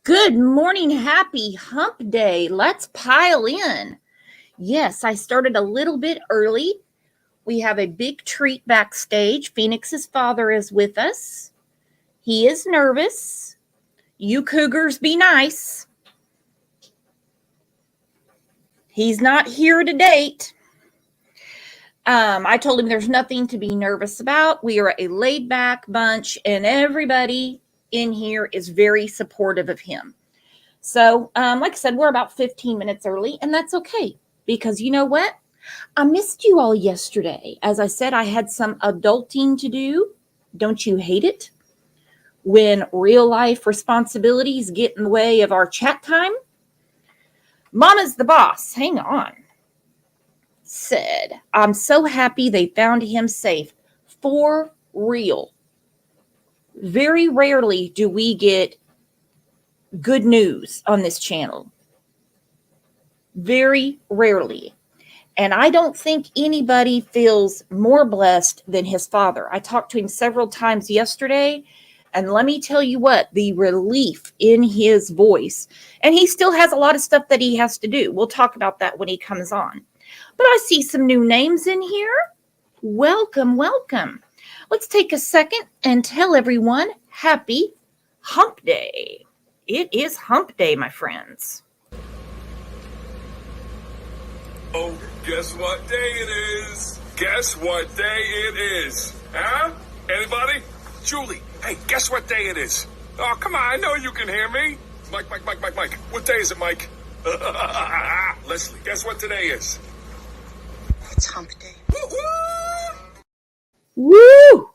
Good morning. Happy hump day. Let's pile in. Yes, I started a little bit early. We have a big treat backstage. Phoenix's father is with us. He is nervous. You cougars be nice. He's not here to date. I told him there's nothing to be nervous about. We are a laid back bunch and everybody in here is very supportive of him. So, like I said, we're about 15 minutes early, and that's okay because you know what? I missed you all yesterday. As I said, I had some adulting to do. Don't you hate it? When real life responsibilities get in the way of our chat time? Mama's the boss. Hang on. Said, I'm so happy they found him safe. For real. Very rarely do we get good news on this channel. Very rarely. And I don't think anybody feels more blessed than his father. I talked to him several times yesterday, and let me tell you what, the relief in his voice, and he still has a lot of stuff that he has to do. We'll talk about that when he comes on. But I see some new names in here. Welcome, welcome. Let's take a second and tell everyone happy hump day. It is hump day, my friends. Oh, guess what day it is? Guess what day it is? Huh? Anybody? Julie, hey, guess what day it is? Oh, come on, I know you can hear me. Mike. What day is it, Mike? Leslie, guess what today is? It's hump day. Woo!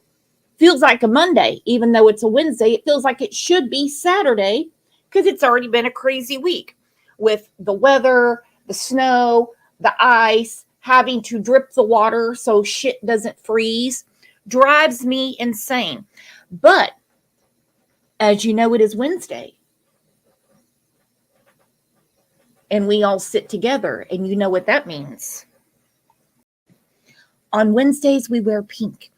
Feels like a Monday, even though it's a Wednesday. It feels like it should be Saturday because it's already been a crazy week with the weather, the snow, the ice, having to drip the water so shit doesn't freeze. Drives me insane. But as you know, it is Wednesday. And we all sit together, and you know what that means. On Wednesdays, we wear pink.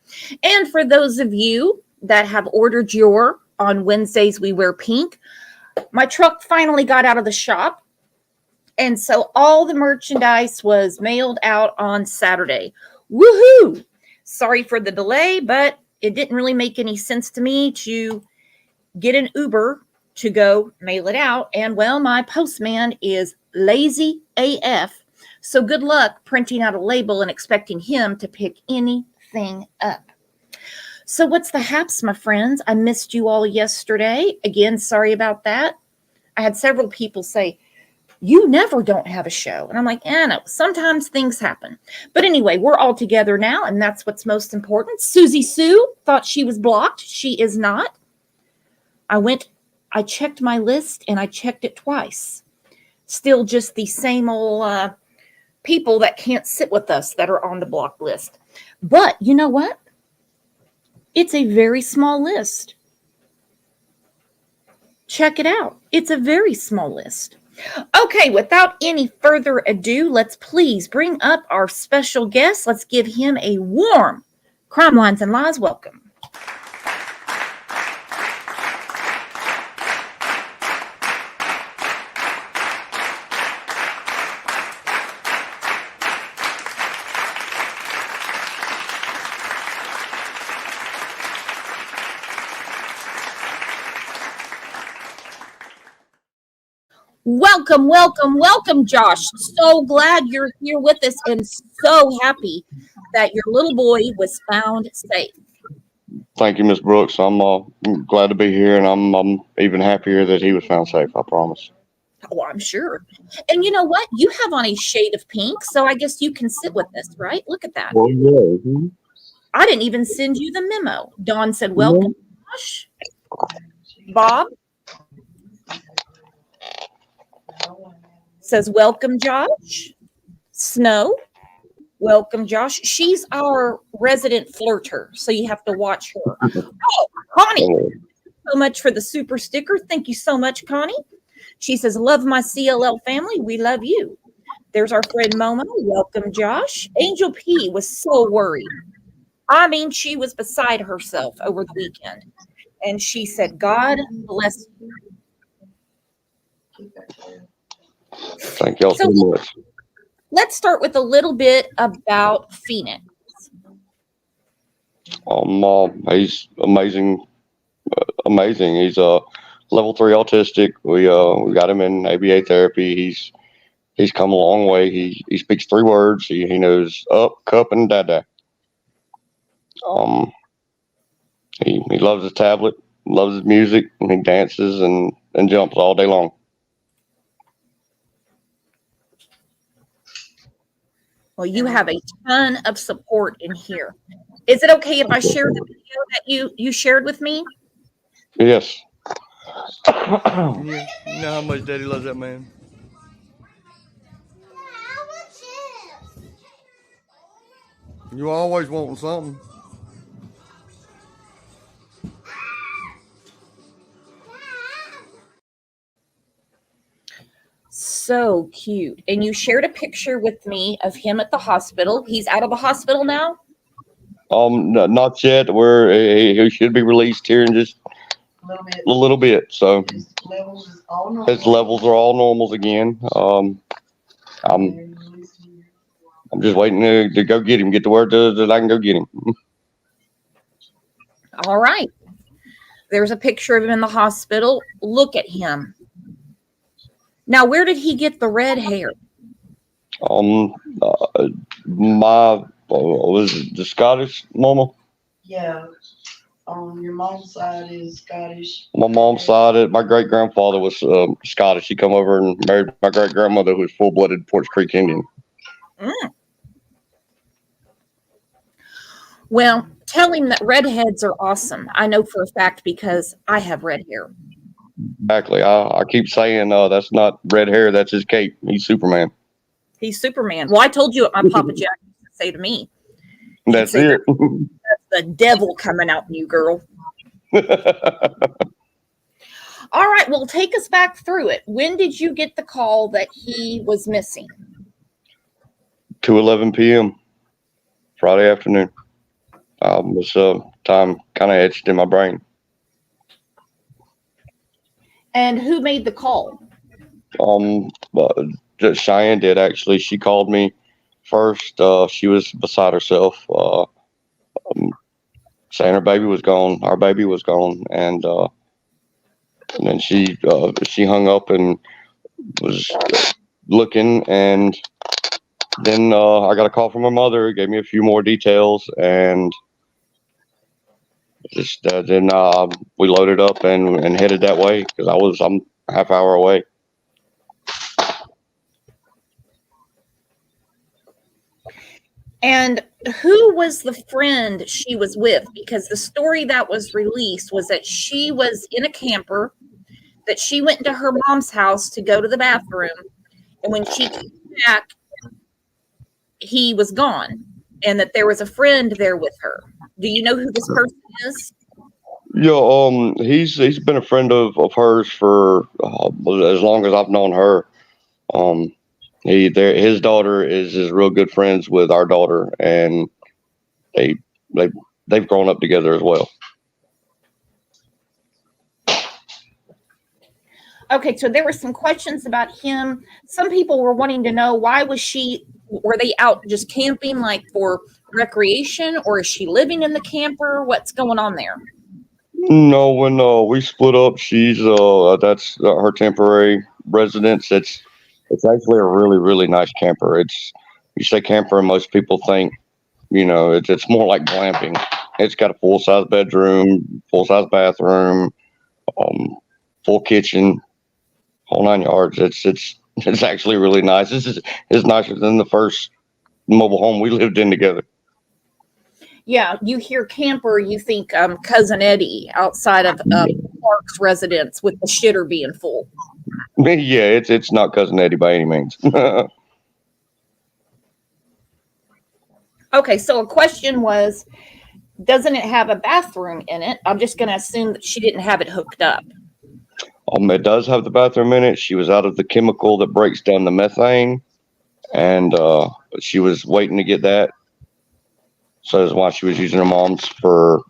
And for those of you that have ordered your on Wednesdays, we wear pink, my truck finally got out of the shop. And so all the merchandise was mailed out on Saturday. Woohoo! Sorry for the delay, but it didn't really make any sense to me to get an Uber to go mail it out. And well, my postman is lazy AF. So good luck printing out a label and expecting him to pick anything up. So what's the haps, my friends? I missed you all yesterday. Again, sorry about that. I had several people say, you never don't have a show. And I'm like, no, sometimes things happen. But anyway, we're all together now, and that's what's most important. Susie Sue thought she was blocked. She is not. I checked my list, and I checked it twice. Still just the same old people that can't sit with us that are on the block list. But you know what? It's a very small list. Check it out. It's a very small list. Okay, without any further ado, let's please bring up our special guest. Let's give him a warm Crime Lines and Lies welcome. Welcome, Josh. So glad you're here with us and so happy that your little boy was found safe. Thank you, Ms. Brooks. I'm glad to be here, and I'm even happier that he was found safe, I promise. Oh, I'm sure. And you know what? You have on a shade of pink, so I guess you can sit with us, right? Look at that. Well, yeah. I didn't even send you the memo. Dawn said, welcome, Josh. Bob says, welcome, Josh. Snow, welcome, Josh. She's our resident flirter, so you have to watch her. Oh, Connie, thank you so much for the super sticker. Thank you so much, Connie. She says, love my CLL family. We love you. There's our friend Momo. Welcome, Josh. Angel P was so worried. I mean, she was beside herself over the weekend. And she said, God bless you. Thank y'all so much. Let's start with a little bit about Phoenix. He's amazing. Amazing. He's level 3 autistic. We got him in ABA therapy. He's come a long way. He speaks 3 words. He knows up, cup, and dada. He loves his tablet, loves his music, and he dances and jumps all day long. Well, you have a ton of support in here. Is it okay if I share the video that you shared with me? Yes. You know how much Daddy loves that man. You always wanting something. So cute. And you shared a picture with me of him at the hospital. He's out of the hospital now? Not yet. He should be released here in just a little bit. So his levels are all normals again. I'm just waiting to go get him. Get the word that I can go get him. All right. There's a picture of him in the hospital. Look at him. Now, where did he get the red hair? Was it the Scottish mama? Yeah. Your mom's side is Scottish. My mom's side, my great grandfather was Scottish. He come over and married my great grandmother, who was full blooded Porch Creek Indian. Well, tell him that redheads are awesome. I know for a fact because I have red hair. Exactly. I keep saying that's not red hair. That's his cape. He's Superman. He's Superman. Well, I told you what my Papa Jack used to say to me. That's it. That's the devil coming out in you, girl. All right. Well, take us back through it. When did you get the call that he was missing? 2:11 p.m. Friday afternoon. This time kind of etched in my brain. And who made the call? Cheyenne did, actually. She called me first. She was beside herself, saying her baby was gone. Our baby was gone, and then she hung up and was looking, and then I got a call from her mother. Gave me a few more details, and just then we loaded up and headed that way because I'm a half hour away. And who was the friend she was with? Because the story that was released was that she was in a camper, that she went into her mom's house to go to the bathroom, and when she came back, he was gone, and that there was a friend there with her. Do you know who this person is? Yeah, he's been a friend of hers for as long as I've known her. His daughter is real good friends with our daughter, and they've grown up together as well. Okay, so there were some questions about him. Some people were wanting to know, were they out just camping like for recreation, or is she living in the camper? What's going on there? No, when we split up, she's that's her temporary residence. It's actually a really, really nice camper. You say camper, and most people think, it's more like glamping. It's got a full-size bedroom, full-size bathroom, full kitchen, whole 9 yards. It's actually really nice. It's nicer than the first mobile home we lived in together. Yeah, you hear camper, you think Cousin Eddie outside of Clark's residence with the shitter being full. Yeah, it's not Cousin Eddie by any means. Okay, so a question was, doesn't it have a bathroom in it? I'm just going to assume that she didn't have it hooked up. It does have the bathroom in it. She was out of the chemical that breaks down the methane, and she was waiting to get that. So that's why she was using her mom's for,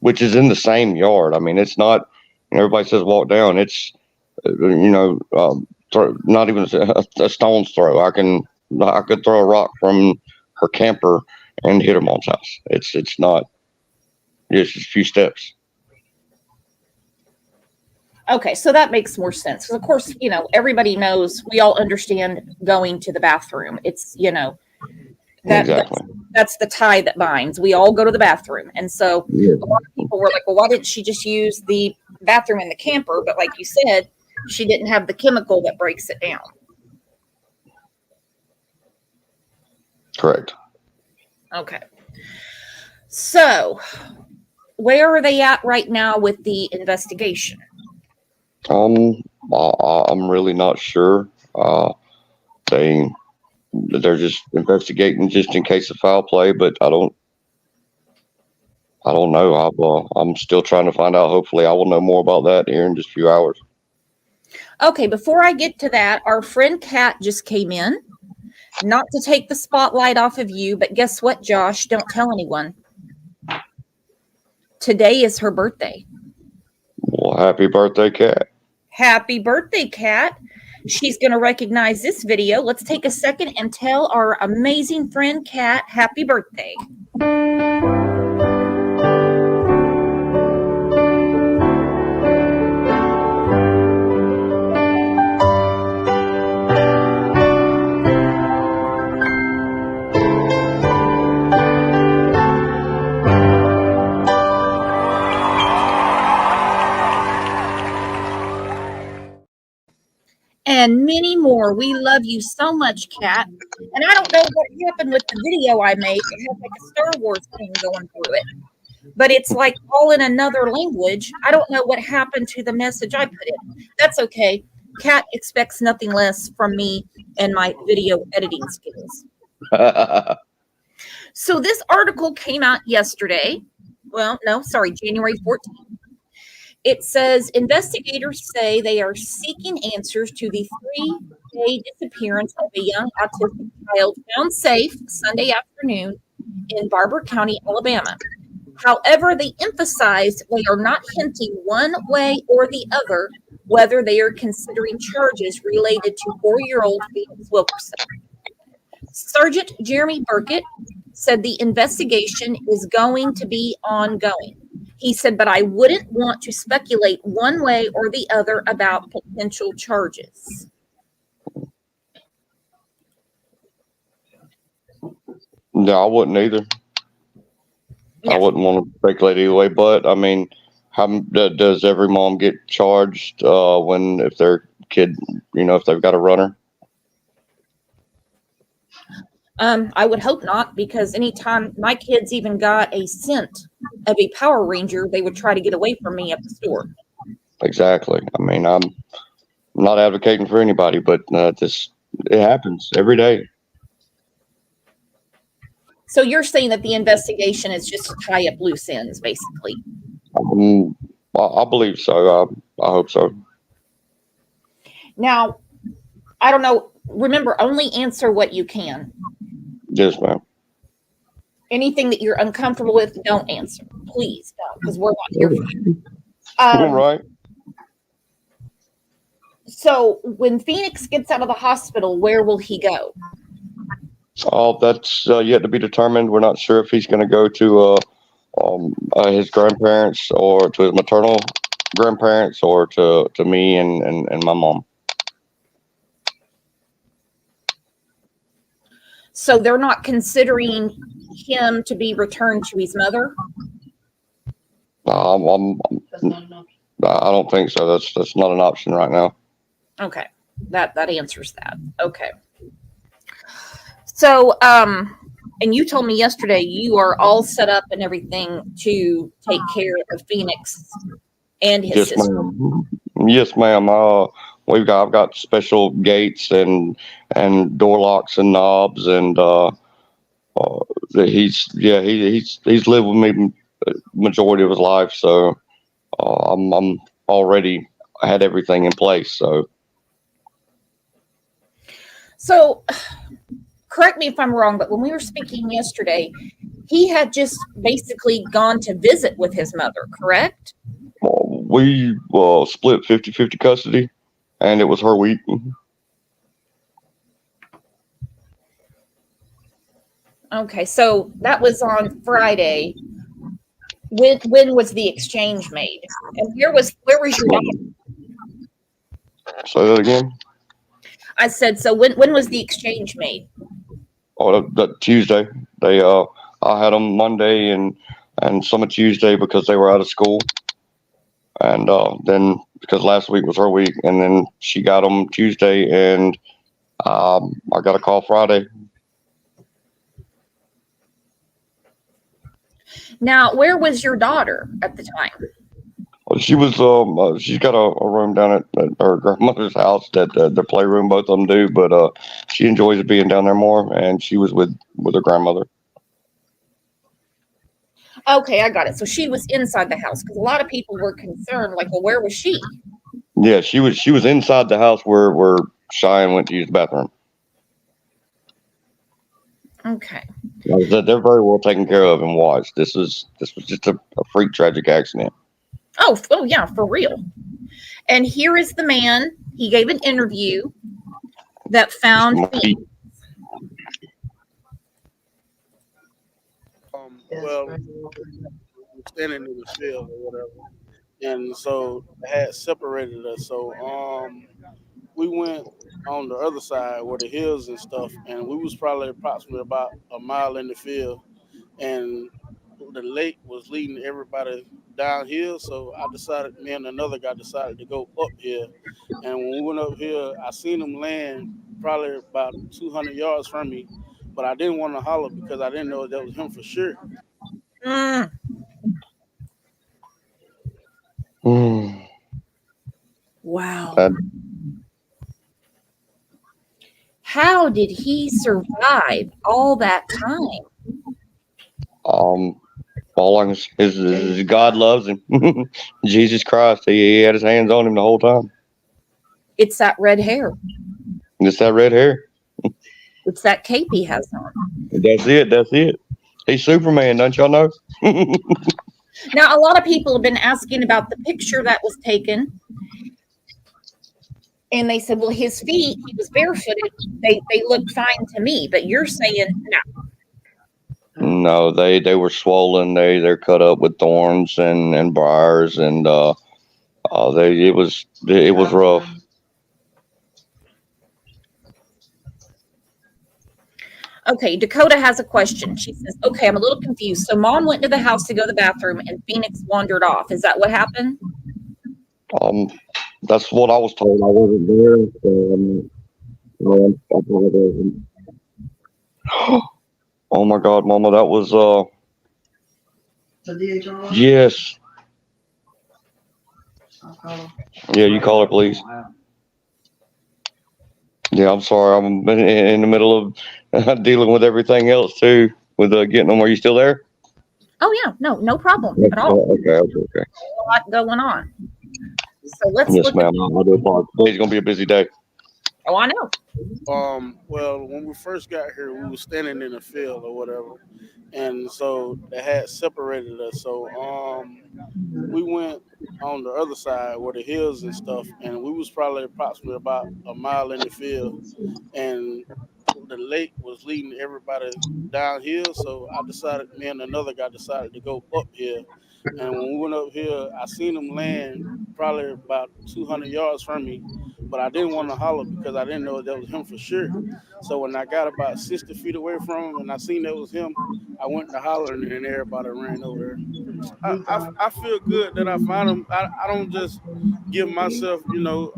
which is in the same yard. I mean, it's not Everybody says walk down. It's not even a stone's throw. I could throw a rock from her camper and hit her mom's house. It's not. It's just a few steps. Okay, so that makes more sense. Because of course, everybody knows, we all understand going to the bathroom. It's, Exactly. that's the tie that binds. We all go to the bathroom. And so Yeah. a lot of people were like, well, why didn't she just use the bathroom in the camper? But like you said, she didn't have the chemical that breaks it down. Correct. Okay. So where are they at right now with the investigation? I'm really not sure. They're just investigating just in case of foul play, but I don't know. I'm still trying to find out. Hopefully I will know more about that here in just a few hours. Okay, before I get to that, our friend Kat just came in. Not to take the spotlight off of you, but guess what, Josh? Don't tell anyone. Today is her birthday. Well, happy birthday, Kat. Happy birthday, Kat. She's going to recognize this video. Let's take a second and tell our amazing friend Kat happy birthday. And many more. We love you so much, Kat. And I don't know what happened with the video I made. It has like a Star Wars thing going through it. But it's like all in another language. I don't know what happened to the message I put in. That's okay. Kat expects nothing less from me and my video editing skills. So this article came out yesterday. Well, no, sorry, January 14th. It says investigators say they are seeking answers to the 3-day disappearance of a young autistic child found safe Sunday afternoon in Barbour County, Alabama. However, they emphasized they are not hinting one way or the other whether they are considering charges related to 4-year-old Phenix Wilkerson. Sergeant Jeremy Burkett said the investigation is going to be ongoing. He said, but I wouldn't want to speculate one way or the other about potential charges. No, I wouldn't either. Yeah. I wouldn't want to speculate either way, but I mean, how does every mom get charged if their kid, if they've got a runner? I would hope not, because anytime my kids even got a scent of a Power Ranger, they would try to get away from me at the store. Exactly. I mean, I'm not advocating for anybody, but it happens every day. So you're saying that the investigation is just to tie up loose ends, basically? I believe so. I hope so. Now, I don't know. Remember, only answer what you can. Yes, ma'am. Anything that you're uncomfortable with, don't answer. Please don't, because we're not here for you. Right. So when Phenix gets out of the hospital, where will he go? Oh, that's yet to be determined. We're not sure if he's going to go to his grandparents or to his maternal grandparents or to me and my mom. So they're not considering him to be returned to his mother? That's not enough. I don't think so. That's not an option right now. Okay. That answers that. Okay. So, and you told me yesterday you are all set up and everything to take care of Phenix and his sister. Ma'am. Yes, ma'am. I've got special gates and door locks and knobs, and he's lived with me majority of his life, so I'm already had everything in place. So correct me if I'm wrong, but when we were speaking yesterday, he had just basically gone to visit with his mother, correct? We split 50-50 custody, and it was her week. Okay, so that was on Friday. When was the exchange made? And where was your daughter? Say that again. I said, so when was the exchange made? Oh, that Tuesday. They I had them Monday and some of Tuesday because they were out of school, and then because last week was her week, and then she got them Tuesday, and I got a call Friday. Now, where was your daughter at the time? Well, she was she's got a room down at her grandmother's house, that the playroom both of them do, but she enjoys being down there more, and she was with her grandmother. Okay, I got it. So she was inside the house, because a lot of people were concerned, like, well, where was she? Yeah, she was inside the house where Cheyenne went to use the bathroom. Okay. Like I said, they're very well taken care of and watched. This was just a freak tragic accident. Oh yeah, for real. And here is the man. He gave an interview that found Phoenix. Well, we're standing in the field or whatever, and so they had separated us. So we went on the other side where the hills and stuff, and we was probably approximately about a mile in the field, and the lake was leading everybody downhill. So me and another guy decided to go up here, and when we went up here, I seen him land probably about 200 yards from me, but I didn't want to holler because I didn't know that was him for sure. Wow. How did he survive all that time? All his God loves him. Jesus Christ, he had his hands on him the whole time. It's that red hair. It's that red hair. It's that cape he has on. That's it. He's Superman, don't y'all know? Now, a lot of people have been asking about the picture that was taken. And they said, well, his feet, he was barefooted. They looked fine to me. But you're saying no. No, they were swollen. They're cut up with thorns and briars, and it was rough. Okay, Dakota has a question. She says, okay, I'm a little confused. So mom went to the house to go to the bathroom and Phoenix wandered off. Is that what happened? That's what I was told. I wasn't there. Oh my God, Mama, that was The DHR? yes. I'll call her. Yeah, you call her, please. Yeah, I'm sorry. I'm in the middle of dealing with everything else too. With getting them. Are you still there? Oh yeah, no problem at all. Okay. A lot going on. So let's Yes, look ma'am. at I do apologize. Today's gonna be a busy day. Oh, I know. Well, when we first got here, we were standing in the field or whatever, and so they had separated us. So we went on the other side where the hills and stuff, and we was probably approximately about a mile in the field, and the lake was leading everybody downhill. So me and another guy decided to go up here. And when we went up here, I seen him land probably about 200 yards from me, but I didn't want to holler because I didn't know that was him for sure. So when I got about 60 feet away from him and I seen that was him, I went to hollering and everybody ran over there. I feel good that I found him. I don't just give myself,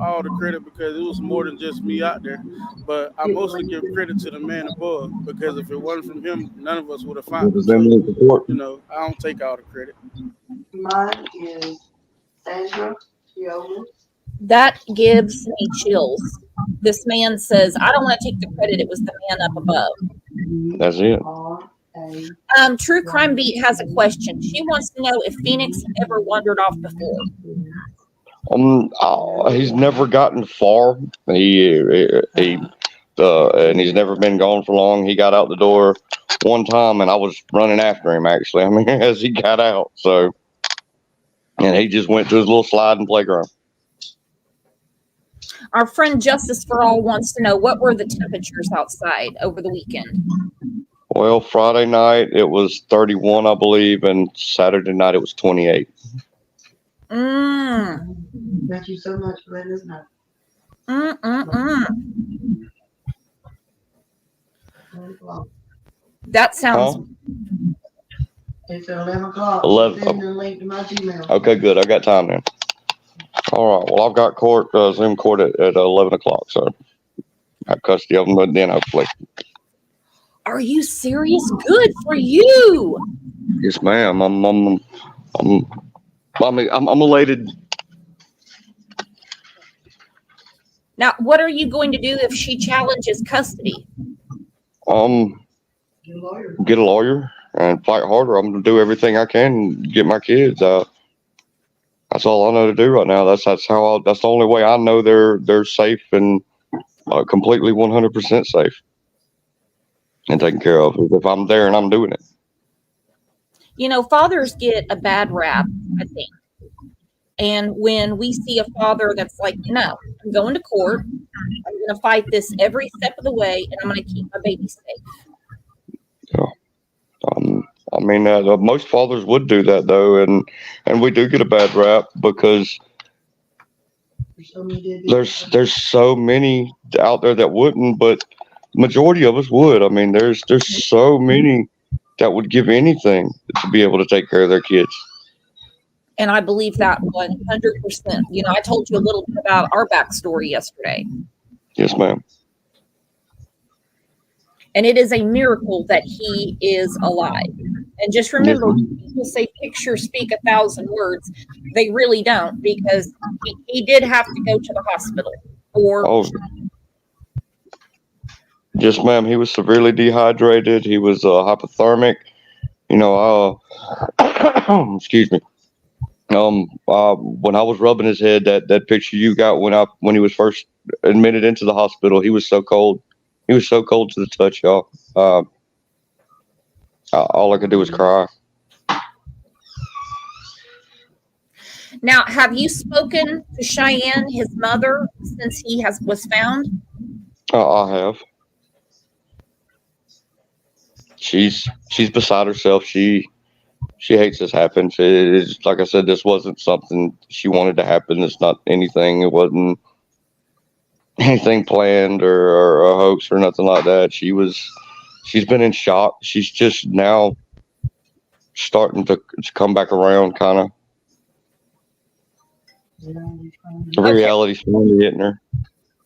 all the credit because it was more than just me out there, but I mostly give credit to the man above because if it wasn't from him, none of us would have found him. So, I don't take all the credit. Mine is Sandra Yola. That gives me chills. This man says, I don't want to take the credit. It was the man up above. That's it. True Crime Beat has a question. She wants to know if Phoenix had ever wandered off before. He's never gotten far. And he's never been gone for long. He got out the door one time, and I was running after him. Actually, as he got out. So, and he just went to his little sliding playground. Our friend Justice for All wants to know, what were the temperatures outside over the weekend? Well, Friday night it was 31, I believe, and Saturday night it was 28. Thank you so much for letting us know. 11 o'clock. That sounds. It's at 11 o'clock. 11. Send the link to my Gmail. Okay, good. I got time then. All right. Well, I've got Zoom court at 11 o'clock, so I have custody of them then, hopefully. Are you serious? Good for you. Yes, ma'am. I'm elated. Now, what are you going to do if she challenges custody? Get a lawyer. Get a lawyer and fight harder. I'm gonna do everything I can to get my kids. That's all I know to do right now. That's the only way I know they're safe and completely 100% safe and taken care of. If I'm there and I'm doing it. You know, fathers get a bad rap, I think. And when we see a father that's like, no, I'm going to court, I'm going to fight this every step of the way, and I'm going to keep my baby safe. Yeah. I mean, most fathers would do that though, and we do get a bad rap because there's so many out there that wouldn't, but majority of us would. I mean, there's so many that would give anything to be able to take care of their kids. And I believe that 100%. You know, I told you a little bit about our backstory yesterday. Yes, ma'am. And it is a miracle that he is alive. And just remember, when people say pictures speak 1,000 words, they really don't, because he did have to go to the hospital. Yes, ma'am. He was severely dehydrated. He was hypothermic. You know, excuse me. When I was rubbing his head, that picture you got when he was first admitted into the hospital, he was so cold. He was so cold to the touch, y'all. All I could do was cry. Now, have you spoken to Cheyenne, his mother, since he was found? I have. She's beside herself. She hates this happened. It's like I said, this wasn't something she wanted to happen. It's not anything. It wasn't anything planned or a hoax or nothing like that. She's been in shock. She's just now starting to come back around, kind of. The reality's finally hitting her.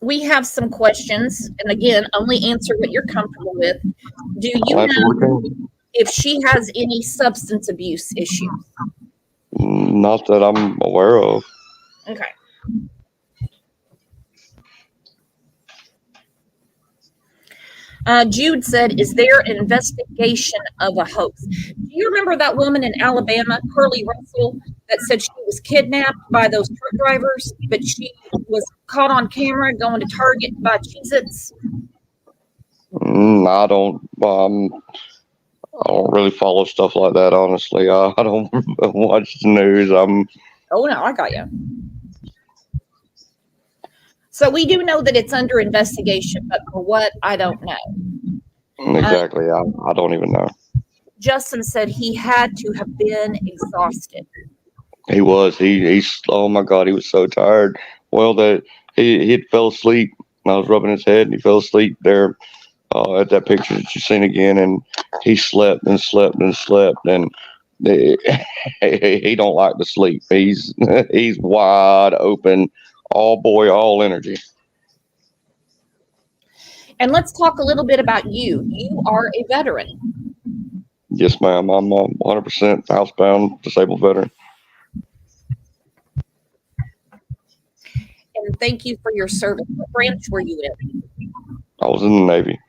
We have some questions, and again, only answer what you're comfortable with. Do you know if she has any substance abuse issues? Not that I'm aware of. Okay. Jude said, is there an investigation of a hoax? Do you remember that woman in Alabama, Curly Russell, that said she was kidnapped by those truck drivers, but she was caught on camera going to Target to buy Cheez-Its? I don't really follow stuff like that, honestly. I don't watch the news. Oh, no, I got you. So we do know that it's under investigation, but for what, I don't know. Exactly. I don't even know. Justin said he had to have been exhausted. He was. He's. Oh my God, he was so tired. Well, that he fell asleep. I was rubbing his head, and he fell asleep there at that picture that you've seen again. And he slept and slept and slept, and he don't like to sleep. He's wide open. All boy, all energy. And let's talk a little bit about you. You are a veteran. Yes, ma'am. I'm 100% housebound disabled veteran. And thank you for your service. What branch were you in? I was in the Navy.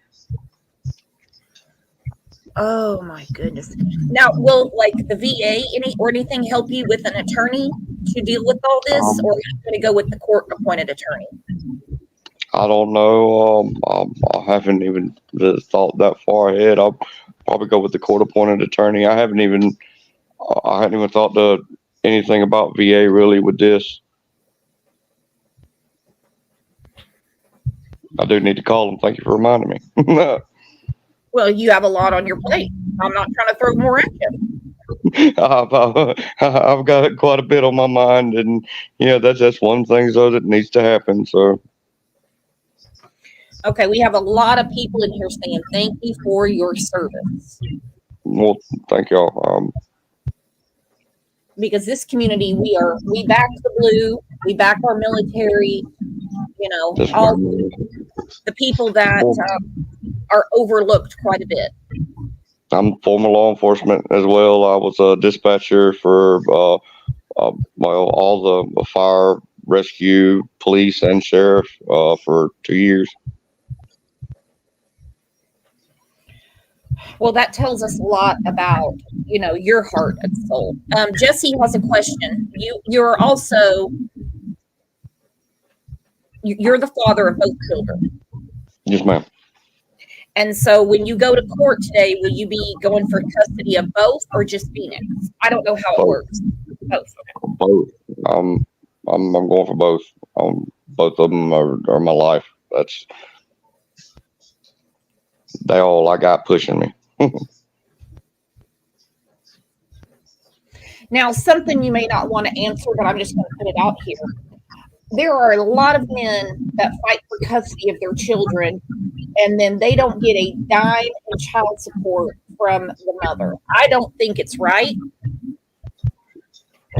Oh my goodness. Now, will like the VA or anything help you with an attorney to deal with all this, or are you going to go with the court-appointed attorney? I don't know. I haven't even thought that far ahead. I'll probably go with the court-appointed attorney. I hadn't even thought to anything about VA really with this. I do need to call them. Thank you for reminding me. Well, you have a lot on your plate. I'm not trying to throw more at you. I've got quite a bit on my mind, and that's one thing though that needs to happen. So, okay, we have a lot of people in here saying thank you for your service. well, thank y'all. Because this community, we back the blue, we back our military. All the people that are overlooked quite a bit. I'm former law enforcement as well. I was a dispatcher for all the fire, rescue, police, and sheriff for 2 years. Well, that tells us a lot about your heart and soul. Jesse has a question. You're the father of both children. Yes, ma'am. And so when you go to court today, will you be going for custody of both or just Phoenix? I don't know how it works. Both. Both. I'm going for both. Both of them are my life. They all I got pushing me. Now, something you may not want to answer, but I'm just going to put it out here. There are a lot of men that fight for custody of their children, and then they don't get a dime in child support from the mother. I don't think it's right.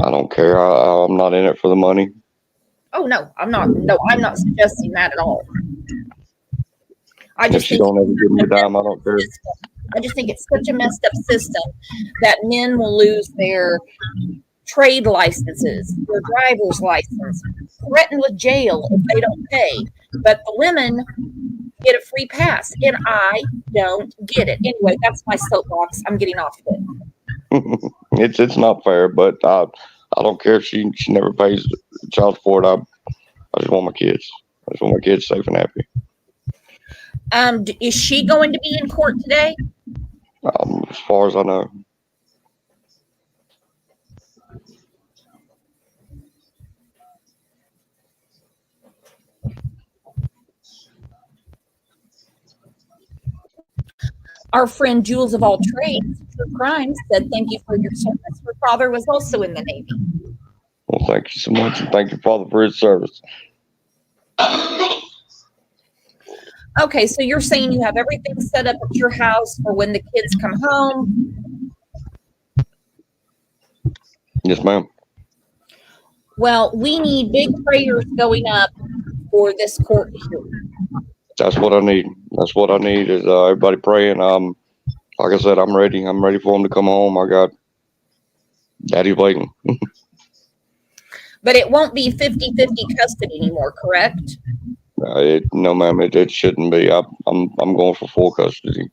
I don't care. I'm not in it for the money. Oh, no, I'm not. No, I'm not suggesting that at all. I just if you don't ever give me a dime, I don't care. I just think it's such a messed up system that men will lose their trade licenses, their driver's license, threatened with jail if they don't pay. But the women get a free pass, and I don't get it. Anyway, that's my soapbox. I'm getting off of it. It's not fair, but I don't care if she never pays child support. I just want my kids. I just want my kids safe and happy. Is she going to be in court today? As far as I know. Our friend Jules of All Trades, True Crime, said, thank you for your service. Her father was also in the Navy. Well, thank you so much. And thank your father for his service. Okay, so you're saying you have everything set up at your house for when the kids come home? Yes, ma'am. Well, we need big prayers going up for this court hearing. That's what I need. That's what I need is everybody praying. Like I said, I'm ready. I'm ready for him to come home. I got daddy waiting. But it won't be 50-50 custody anymore, correct? No, ma'am. It shouldn't be. I'm going for full custody.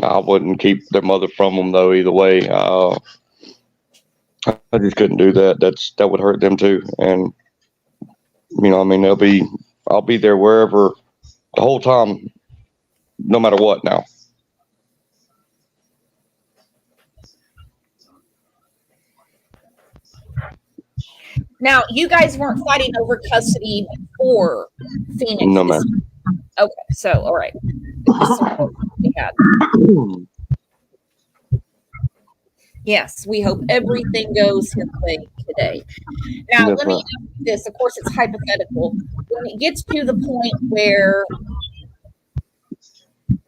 I wouldn't keep their mother from them though. Either way, I just couldn't do that. That would hurt them too. And I mean, I'll be there wherever the whole time, no matter what. Now, you guys weren't fighting over custody before Phoenix. No, ma'am. Okay, so all right. We had. Yes, we hope everything goes his way today. Now, Yes, let me ma'am. ask you this. Of course, it's hypothetical. When it gets to the point where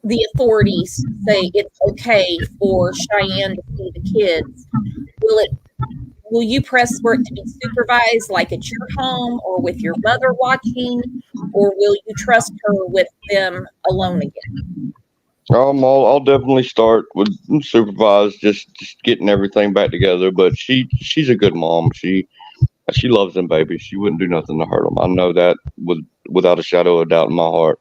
the authorities say it's okay for Cheyenne to see the kids, will you press for it to be supervised, like at your home or with your mother watching, or will you trust her with them alone again? I'll definitely start with supervised, just getting everything back together. But she's a good mom. She loves them babies. She wouldn't do nothing to hurt them. I know that without a shadow of doubt in my heart.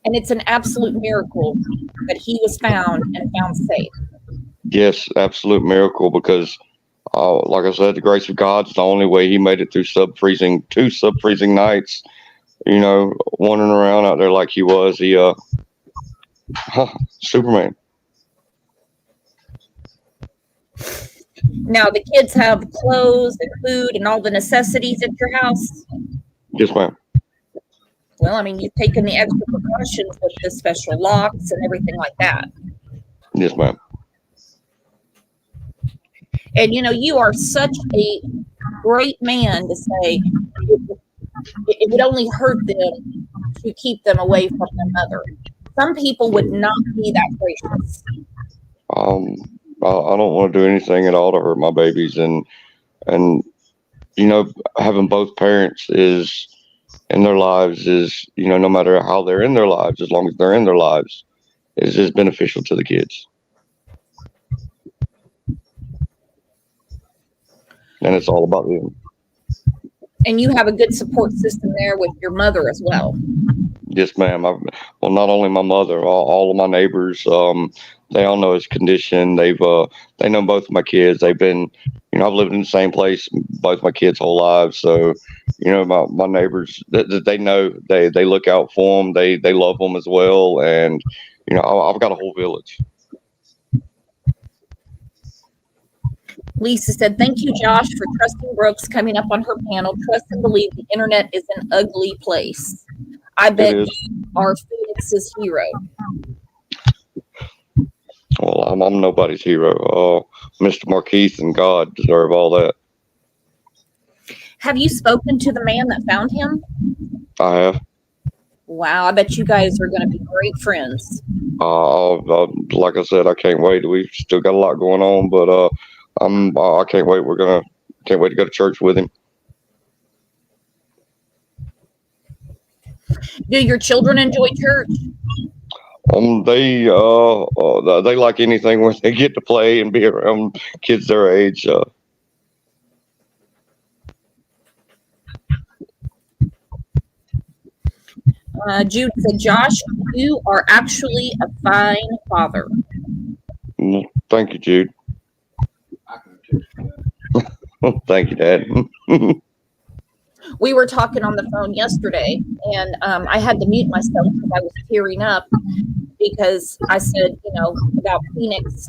And it's an absolute miracle that he was found and found safe. Yes, absolute miracle because, like I said, the grace of God's the only way he made it through two sub-freezing nights, wandering around out there like he was. Superman. Now the kids have clothes and food and all the necessities at your house. Yes, ma'am. Well, I mean, you've taken the extra precautions with the special locks and everything like that. Yes, ma'am. And you are such a great man to say it would only hurt them to keep them away from their mother. Some people would not be that gracious. I don't want to do anything at all to hurt my babies, and having both parents is in their lives is no matter how they're in their lives, as long as they're in their lives, is beneficial to the kids. And it's all about them. And you have a good support system there with your mother as well. Yes, ma'am. Well, not only my mother, all of my neighbors, they all know his condition. They know both of my kids. They've been, I've lived in the same place both my kids' whole lives. So, my neighbors, they know, they look out for them. They love them as well. And, I've got a whole village. Lisa said, "Thank you, Josh, for trusting Brooks coming up on her panel. Trust and believe the internet is an ugly place. I bet you are Phoenix's hero." Well, I'm nobody's hero. Mr. Markeith and God deserve all that. Have you spoken to the man that found him? I have. Wow, I bet you guys are going to be great friends. Like I said, I can't wait. We've still got a lot going on, but I can't wait. Can't wait to go to church with him. Do your children enjoy church? They like anything where they get to play and be around kids their age. Jude said, "Josh, you are actually a fine father." Thank you, Jude. Thank you, Dad. We were talking on the phone yesterday, and I had to mute myself because I was tearing up because I said, about Phoenix,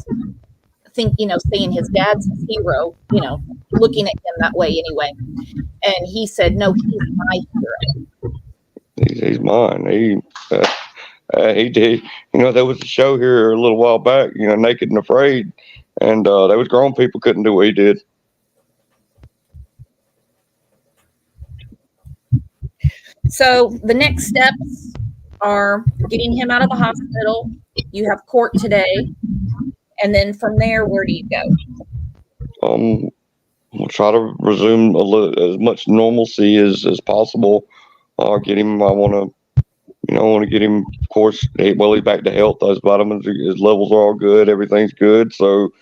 saying his dad's his hero, looking at him that way anyway. And he said, "No, he's my hero." He's mine. He did. There was a show here a little while back, Naked and Afraid, and there was grown people couldn't do what he did. So the next steps are getting him out of the hospital. You have court today. And then from there, where do you go? We'll try to resume as much normalcy as possible. Get him. I want to get him. Of course, he's back to health. Those vitamins, his levels are all good. Everything's good. So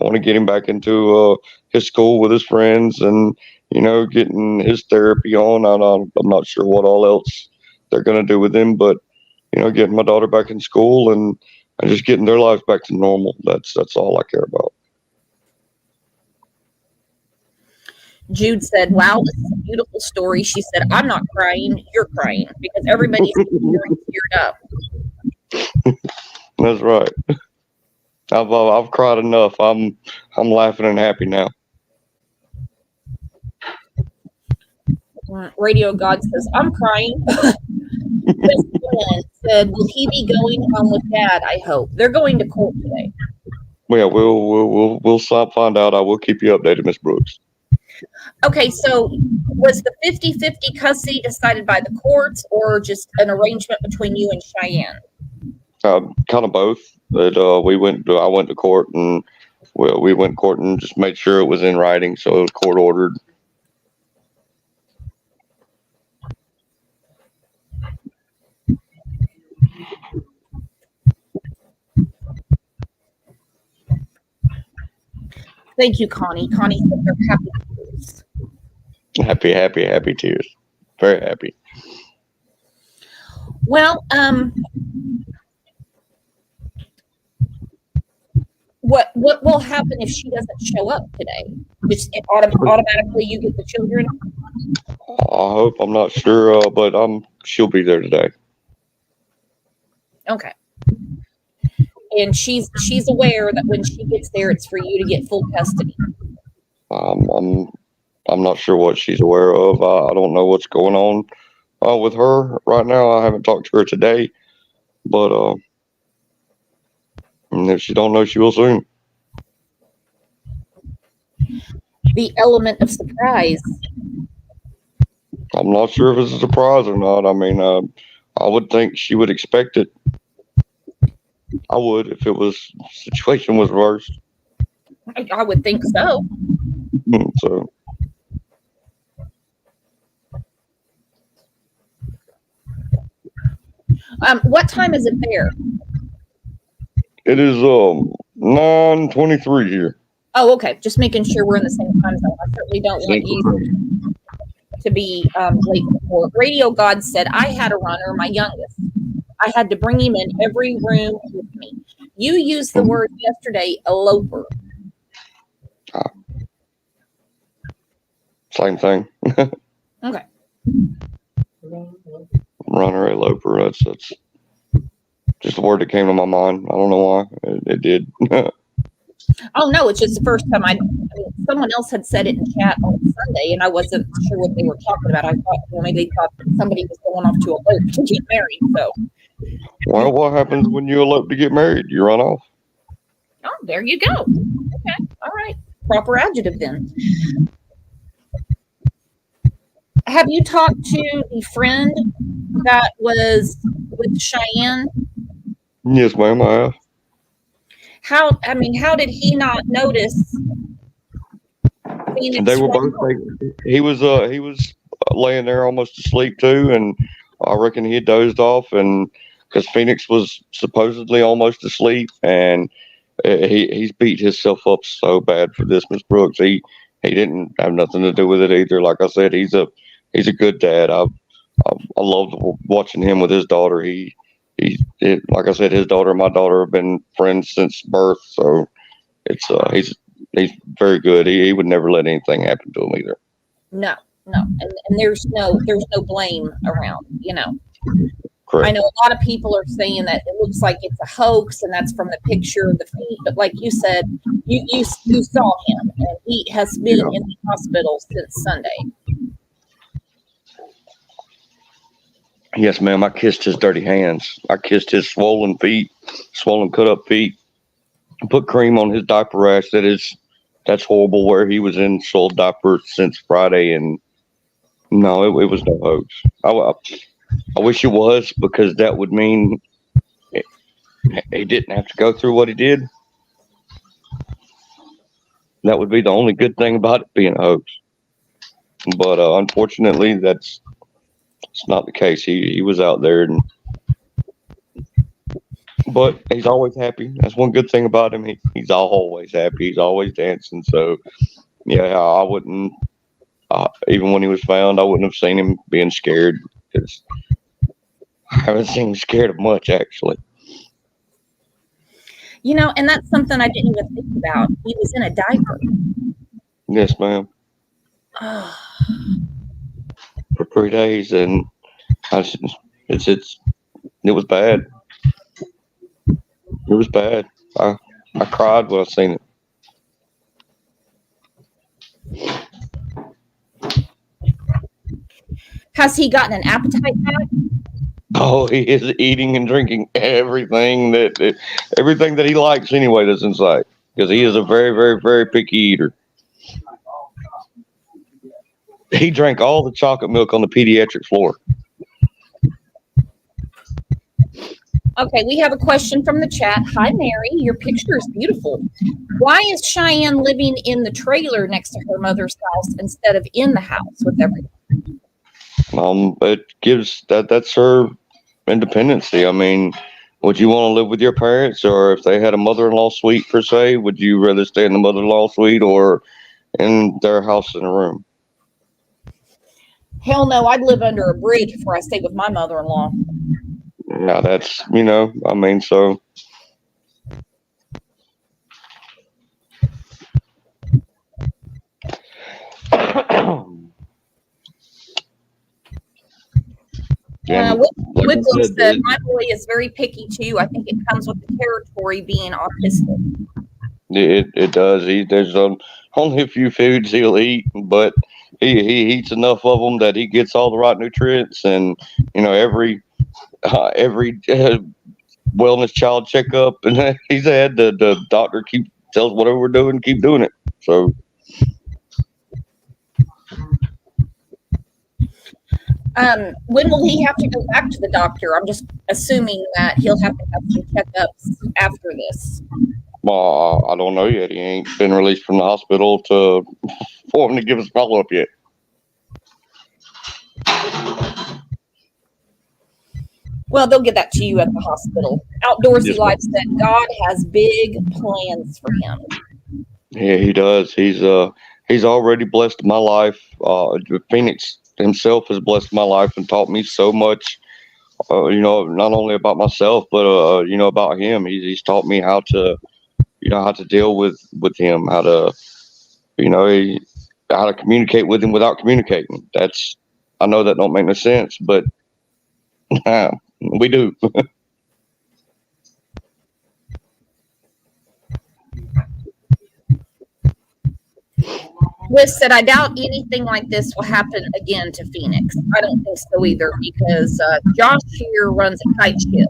I want to get him back into his school with his friends and getting his therapy on. I'm not sure what all else they're going to do with him, but getting my daughter back in school and just getting their lives back to normal. That's all I care about. Jude said, "Wow, this is a beautiful story." She said, "I'm not crying, you're crying," because everybody's teared up. That's right. I've cried enough. I'm laughing and happy now. Radio God says, "I'm crying." Miss Glenn said, "Will he be going home with Dad? I hope." They're going to court today. Yeah, we'll find out. I will keep you updated, Miss Brooks. Okay, so was the 50-50 custody decided by the courts or just an arrangement between you and Cheyenne? Kind of both. But I went to court and we went to court and just made sure it was in writing, so it was court ordered. Thank you, Connie. Connie said they're happy tears. Happy tears. Very happy. Well, what will happen if she doesn't show up today? Just automatically you get the children? I hope. I'm not sure, but she'll be there today. Okay. and she's aware that when she gets there, it's for you to get full custody. I'm not sure what she's aware of. I don't know what's going on with her right now. I haven't talked to her today, but if she don't know, she will soon. The element of surprise. I'm not sure if it's a surprise or not. I mean, I would think she would expect it. I would if situation was worse. I would think so. So. What time is it there? It is 9:23 here. Oh, okay. Just making sure we're in the same time zone. I certainly don't want you to be late before. Radio God said, I had a runner, my youngest. I had to bring him in every room with me. You used the word yesterday, eloper. Same thing. Okay. Runner, eloper. That's just a word that came to my mind. I don't know why it did. Oh no, it's just the first time I mean, someone else had said it in chat on Sunday, and I wasn't sure what they were talking about. I thought maybe they thought somebody was going off to elope to get married. So, well, what happens when you elope to get married? You run off. oh, there you go. Okay, all right, proper adjective then. Have you talked to the friend that was with Cheyenne? Yes, ma'am, I have. How did he not notice? They were both. He was laying there almost asleep too, and I reckon he had dozed off, and because Phenix was supposedly almost asleep, and he's beat himself up so bad for this, Miss Brooks. He didn't have nothing to do with it either. Like I said, he's a good dad. I loved watching him with his daughter. Like I said, his daughter and my daughter have been friends since birth, so it's he's very good. He would never let anything happen to him either. No, and there's no blame around. Correct. I know a lot of people are saying that it looks like it's a hoax, and that's from the picture of the feet. But like you said, you saw him, and he has been in the hospital since Sunday. Yes, ma'am. I kissed his dirty hands. I kissed his swollen feet, cut up feet. Put cream on his diaper rash. That's horrible. Where he was in soiled diapers since Friday, and no, it was no hoax. I wish it was, because that would mean he didn't have to go through what he did. That would be the only good thing about it being a hoax. But unfortunately, it's not the case. He was out there, but he's always happy. That's one good thing about him. He's always happy. He's always dancing. So, yeah, I wouldn't, even when he was found, I wouldn't have seen him being scared, because I haven't seen him scared of much, actually. And that's something I didn't even think about. He was in a diaper. Yes, ma'am. For 3 days, and it was bad. It was bad. I cried when I seen it. Has he gotten an appetite back? Oh, he is eating and drinking everything that he likes anyway that's in sight, because he is a very, very, very picky eater. He drank all the chocolate milk on the pediatric floor. Okay, we have a question from the chat. Hi, Mary. Your picture is beautiful. Why is Cheyenne living in the trailer next to her mother's house instead of in the house with everyone? It gives that's her independency. I mean, would you want to live with your parents, or if they had a mother-in-law suite per se, would you rather stay in the mother-in-law suite or in their house in a room? Hell no, I'd live under a bridge before I stayed with my mother-in-law. Yeah, that's, I mean, so. Whiplash Josh said, my boy is very picky too. I think it comes with the territory being autistic. It does. There's only a few foods he'll eat, but he eats enough of them that he gets all the right nutrients. And every wellness child checkup, and he's had the doctor tells whatever we're doing, keep doing it. So. When will he have to go back to the doctor? I'm just assuming that he'll have to have some checkups after this. Well, I don't know yet. He ain't been released from the hospital for him to give us follow-up yet. Well, they'll get that to you at the hospital. Outdoorsy Yes, Life said God has big plans for him. Yeah, he does. He's already blessed my life. Phenix himself has blessed my life and taught me so much. Not only about myself, but about him. He's taught me how to deal with him, how to communicate with him without communicating. I know that don't make no sense, but we do. Liz said, I doubt anything like this will happen again to Phenix. I don't think so either, because Josh here runs a tight ship.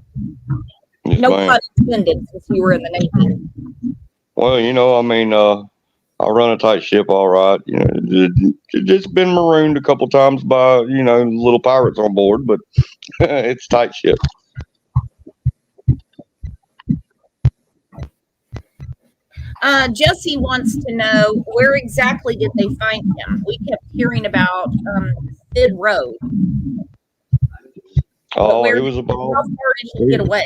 Yes, No ma'am. pun intended, since you were in the Navy. Well, I run a tight ship, all right. It's been marooned a couple times by little pirates on board, but it's tight ship. Jesse wants to know, where exactly did they find him? We kept hearing about Sid Road. Oh, But it was how about far did he get away?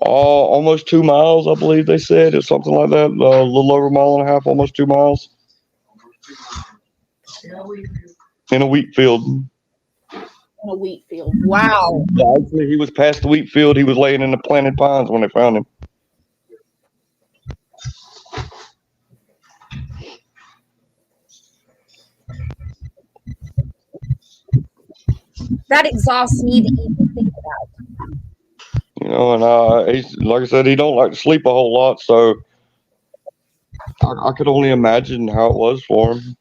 almost 2 miles, I believe they said, or something like that. A little over a mile and a half, almost 2 miles. In a wheat field. In a wheat field. Wow. Yeah, actually, he was past the wheat field. He was laying in the planted pines when they found him. That exhausts me to even think about. And he's, like I said, he don't like to sleep a whole lot, so I could only imagine how it was for him.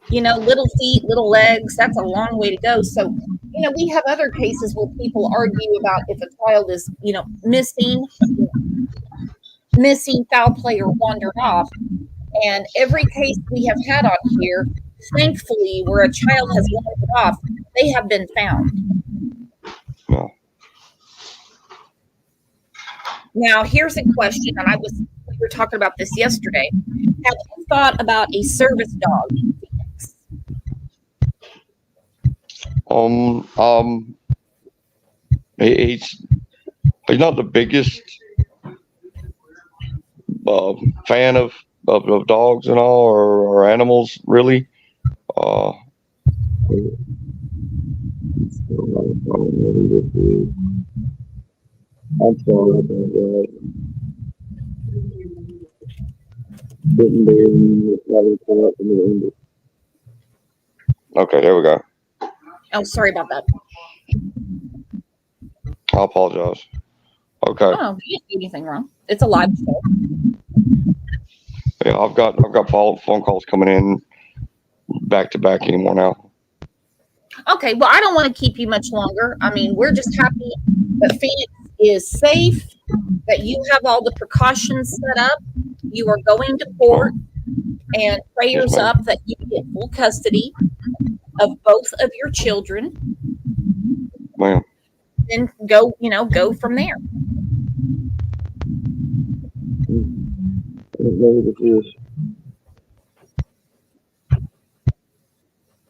Little feet, little legs, that's a long way to go. So, we have other cases where people argue about if a child is, missing, foul play, or wandered off. And every case we have had on here, thankfully, where a child has wandered off, they have been found. No. Now, here's a question, and we were talking about this yesterday. Have you thought about a service dog? He's not the biggest fan of dogs and all, or animals, really. I'm sorry about that. Okay, there we go. Oh, sorry about that. I apologize. Okay. Oh, you didn't do anything wrong. It's a live show. Yeah, I've got phone calls coming in back to back anymore now. Okay, well, I don't want to keep you much longer. I mean, we're just happy that Phenix is safe, that you have all the precautions set up. You are going to court, and prayers Yes, ma'am. up that you get full custody of both of your children, Ma'am. and go from there.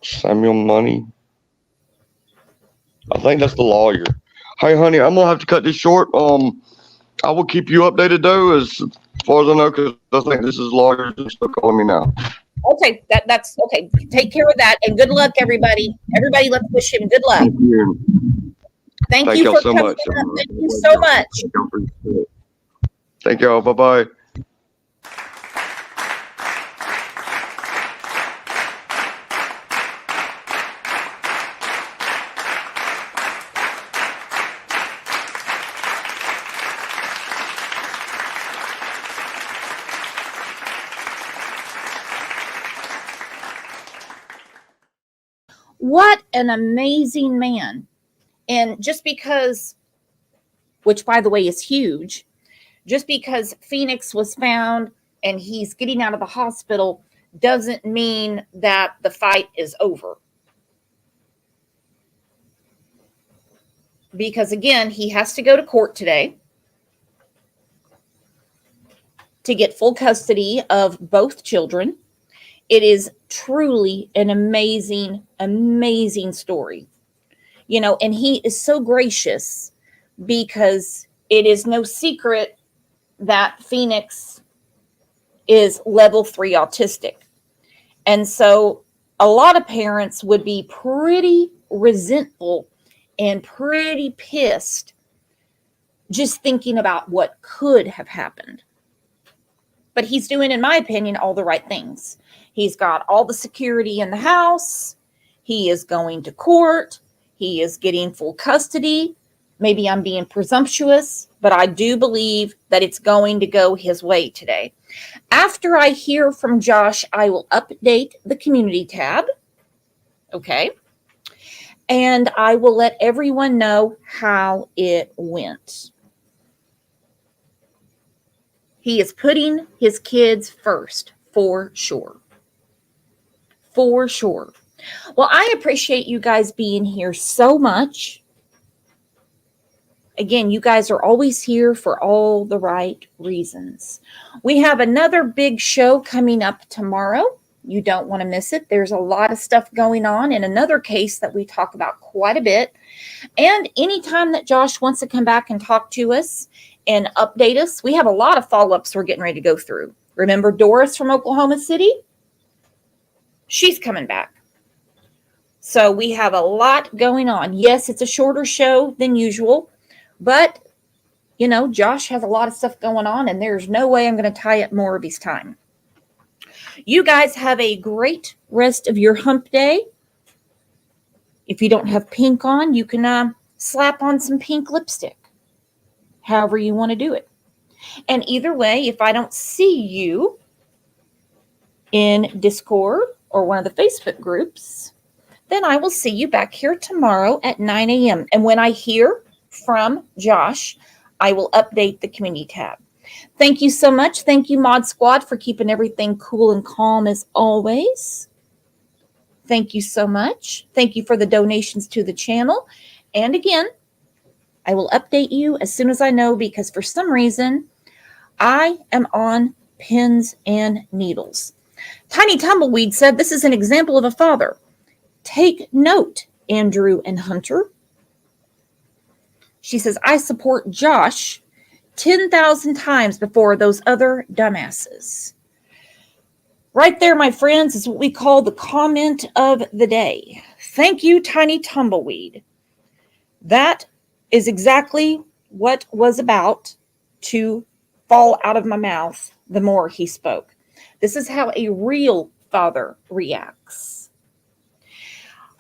Samuel Money. I think that's the lawyer. Hey, honey, I'm gonna have to cut this short. I will keep you updated though, as far as I know, because I think this is lawyers and still calling me now. Okay, that's okay. Take care of that, and good luck, everybody. Everybody, let's wish him good luck. Thank you. Thank you y'all for so coming much. up. Thank you so much. Thank y'all. Bye bye. What an amazing man. And just because, which by the way is huge, just because Phenix was found and he's getting out of the hospital doesn't mean that the fight is over. Because again, he has to go to court today to get full custody of both children. It is truly an amazing, amazing story. You know, and he is so gracious because it is no secret that Phenix is level 3 autistic. And so a lot of parents would be pretty resentful and pretty pissed just thinking about what could have happened. But he's doing, in my opinion, all the right things. He's got all the security in the house. He is going to court. He is getting full custody. Maybe I'm being presumptuous, but I do believe that it's going to go his way today. After I hear from Josh, I will update the community tab. Okay. And I will let everyone know how it went. He is putting his kids first, for sure. For sure. Well, I appreciate you guys being here so much. Again, you guys are always here for all the right reasons. We have another big show coming up tomorrow. You don't want to miss it. There's a lot of stuff going on in another case that we talk about quite a bit. And anytime that Josh wants to come back and talk to us and update us, we have a lot of follow-ups we're getting ready to go through. Remember Doris from Oklahoma City? She's coming back. So we have a lot going on. Yes, it's a shorter show than usual, but, you know, Josh has a lot of stuff going on, and there's no way I'm going to tie up more of his time. You guys have a great rest of your hump day. If you don't have pink on, you can slap on some pink lipstick, however you want to do it. And either way, if I don't see you in Discord or one of the Facebook groups, then I will see you back here tomorrow at 9 a.m. And when I hear from Josh, I will update the community tab. Thank you so much. Thank you, Mod Squad, for keeping everything cool and calm as always. Thank you so much. Thank you for the donations to the channel. And again, I will update you as soon as I know, because for some reason, I am on pins and needles. Tiny Tumbleweed said, this is an example of a father. Take note, Andrew and Hunter. She says, I support Josh 10,000 times before those other dumbasses. Right there, my friends, is what we call the comment of the day. Thank you, Tiny Tumbleweed. That is exactly what was about to fall out of my mouth the more he spoke. This is how a real father reacts.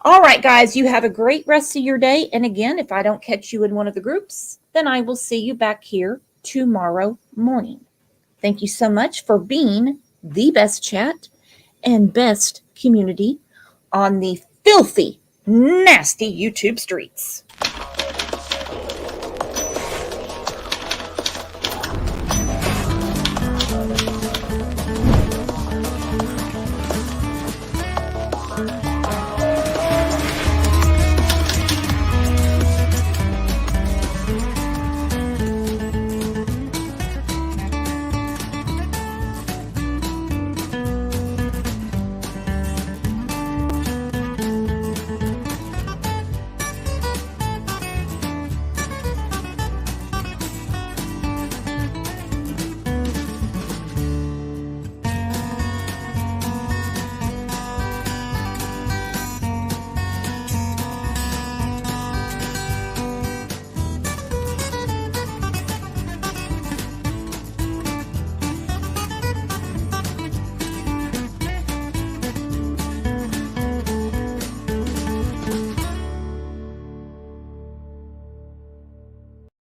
All right, guys, you have a great rest of your day. And again, if I don't catch you in one of the groups, then I will see you back here tomorrow morning. Thank you so much for being the best chat and best community on the filthy, nasty YouTube streets.